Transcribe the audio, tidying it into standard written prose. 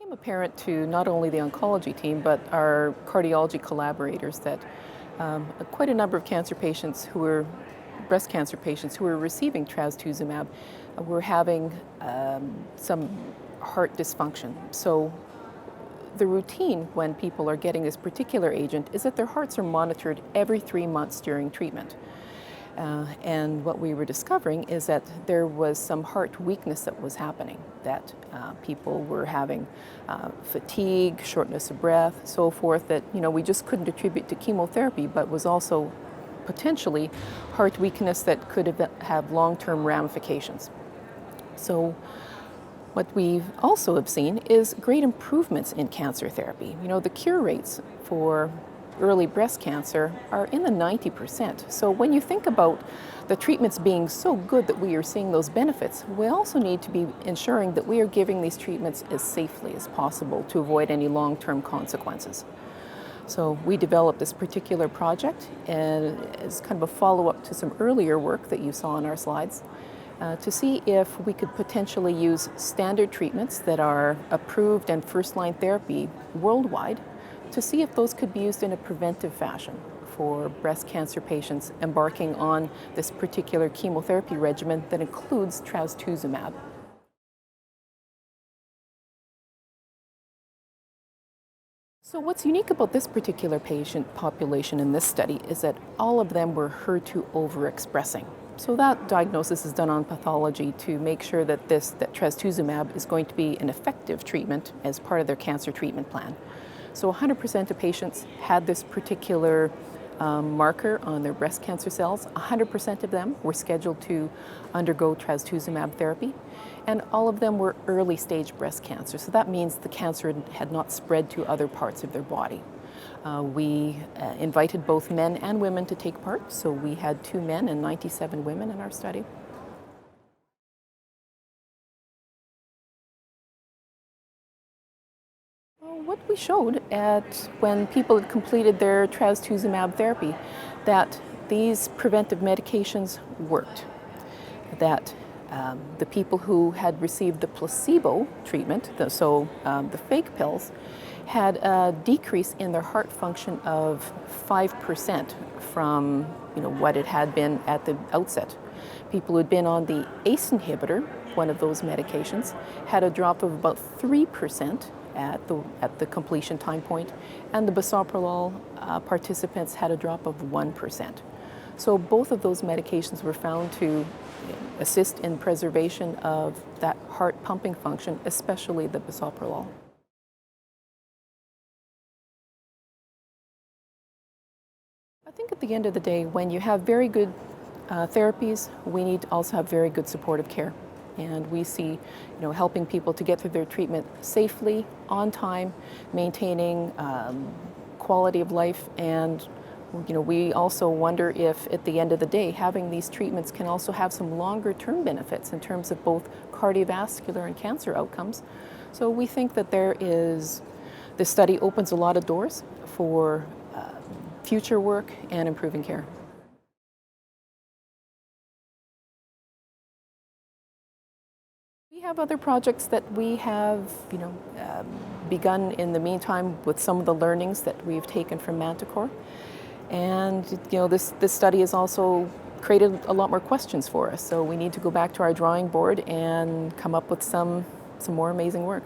became apparent to not only the oncology team, but our cardiology collaborators that quite a number of cancer patients who were breast cancer patients who were receiving trastuzumab were having some heart dysfunction. So the routine when people are getting this particular agent is that their hearts are monitored every 3 months during treatment. And what we were discovering is that there was some heart weakness that was happening, that people were having fatigue, shortness of breath, so forth, that we just couldn't attribute to chemotherapy, but was also potentially heart weakness that could have long-term ramifications. So what we also have seen is great improvements in cancer therapy. The cure rates for early breast cancer are in the 90%. So when you think about the treatments being so good that we are seeing those benefits, we also need to be ensuring that we are giving these treatments as safely as possible to avoid any long-term consequences. So we developed this particular project and as kind of a follow-up to some earlier work that you saw on our slides to see if we could potentially use standard treatments that are approved and first-line therapy worldwide to see if those could be used in a preventive fashion for breast cancer patients embarking on this particular chemotherapy regimen that includes trastuzumab. So what's unique about this particular patient population in this study is that all of them were HER2 overexpressing. So that diagnosis is done on pathology to make sure that trastuzumab is going to be an effective treatment as part of their cancer treatment plan. So 100% of patients had this particular marker on their breast cancer cells. 100% of them were scheduled to undergo trastuzumab therapy, and all of them were early stage breast cancer. So that means the cancer had not spread to other parts of their body. We invited both men and women to take part, so we had 2 men and 97 women in our study. What we showed when people had completed their trastuzumab therapy, that these preventive medications worked, that the people who had received the placebo treatment, the fake pills, had a decrease in their heart function of 5% from what it had been at the outset. People who had been on the ACE inhibitor, one of those medications, had a drop of about 3% at the completion time point, and the bisoprolol participants had a drop of 1%. So both of those medications were found to assist in preservation of that heart pumping function, especially the bisoprolol. I think at the end of the day, when you have very good therapies, we need to also have very good supportive care. And we see, helping people to get through their treatment safely, on time, maintaining quality of life. And, we also wonder if at the end of the day, having these treatments can also have some longer term benefits in terms of both cardiovascular and cancer outcomes. So we think that this study opens a lot of doors for future work and improving care. We have other projects that we have, begun in the meantime with some of the learnings that we've taken from MANTICORE. And, this study has also created a lot more questions for us. So we need to go back to our drawing board and come up with some more amazing work.